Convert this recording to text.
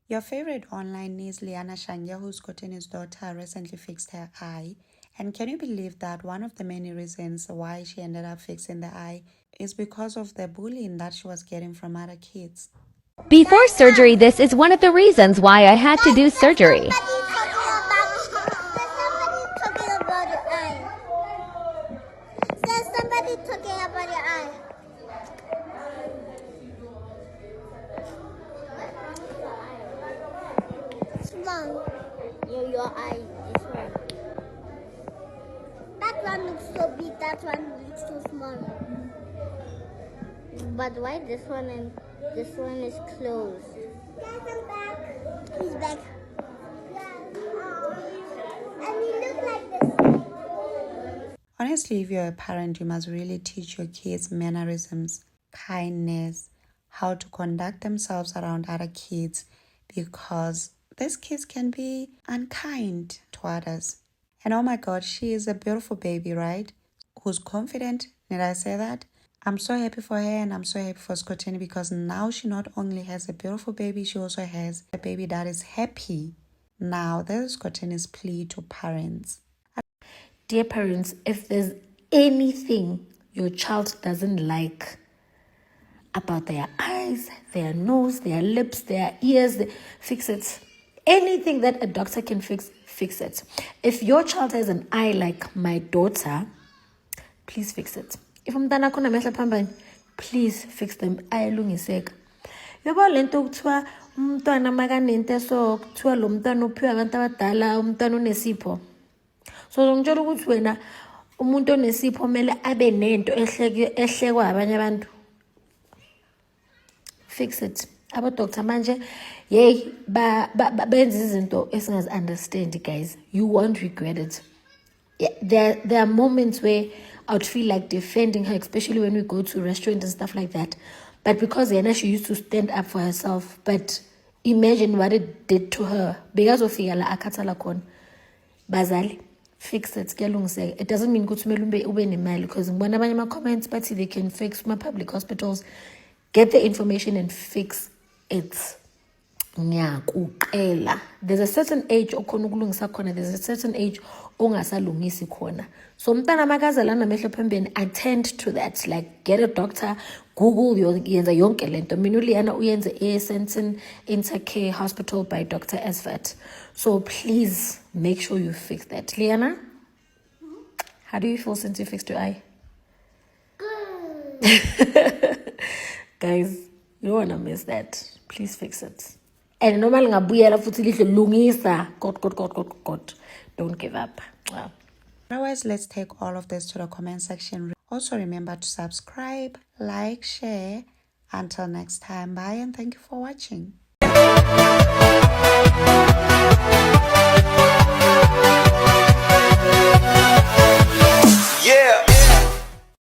Your favorite online niece, Liana Shangya, who's gotten his daughter, recently fixed her eye. And can you believe that one of the many reasons why she ended up fixing the eye is because of the bullying that she was getting from other kids? Before surgery, this is one of the reasons why I had to do surgery. Somebody talking about your eye. Small. Your eye is small. That one looks so big, that one looks so small. But why this one and this one is closed? Guys, I'm back. He's back. And he looks like this. Honestly, if you're a parent, you must really teach your kids mannerisms, kindness, how to conduct themselves around other kids, because these kids can be unkind to others. And oh my God, she is a beautiful baby, right? Who's confident. Did I say that? I'm so happy for her, and I'm so happy for Scottini, because now she not only has a beautiful baby, she also has a baby that is happy. Now, this is Scottini's plea to parents. Dear parents, if there's anything your child doesn't like about their eyes, their nose, their lips, their ears, fix it. Anything that a doctor can fix, fix it. If your child has an eye like my daughter, please fix it. If umntana akho unamehlo aphambane, please fix them. Ayalungiseka. Yabo lento kuthiwa umntwana makanento so kuthiwa lo mntwana uphiwa abantu abadala, umntwana unesipho. So ngitshela ukuthi wena umuntu onesipho kumele abe nento ehlekwa abanye abantu. Fix it. Abo doctor manje yey benza izinto esingazi understand, guys. You won't regret it. Yeah, there are moments where I would feel like defending her, especially when we go to restaurants and stuff like that. But because Yana, she used to stand up for herself. But imagine what it did to her. Because of Yala akatala kon. Bazali, fix it. It doesn't mean go to Melumbe ube because when I my comments, but they can fix my public hospitals. Get the information and fix it. There's a certain age there's a certain age ongasalungisi khona. So mntana makazalana mehlo phambeni, attend to that. Like get a doctor, Google yenza yonke lento. Mina uLiana uyenze eSenton Intercare Hospital by Dr. Esvat. So please make sure you fix that. Liana, how do you feel since you fixed your eye? Good. Guys, you don't want to miss that. Please fix it. And normally ngabuyela futhi lihle lungisa. God. Don't give up. Wow. Otherwise, let's take all of this to the comment section. Also, remember to subscribe, like, share. Until next time, bye, and thank you for watching.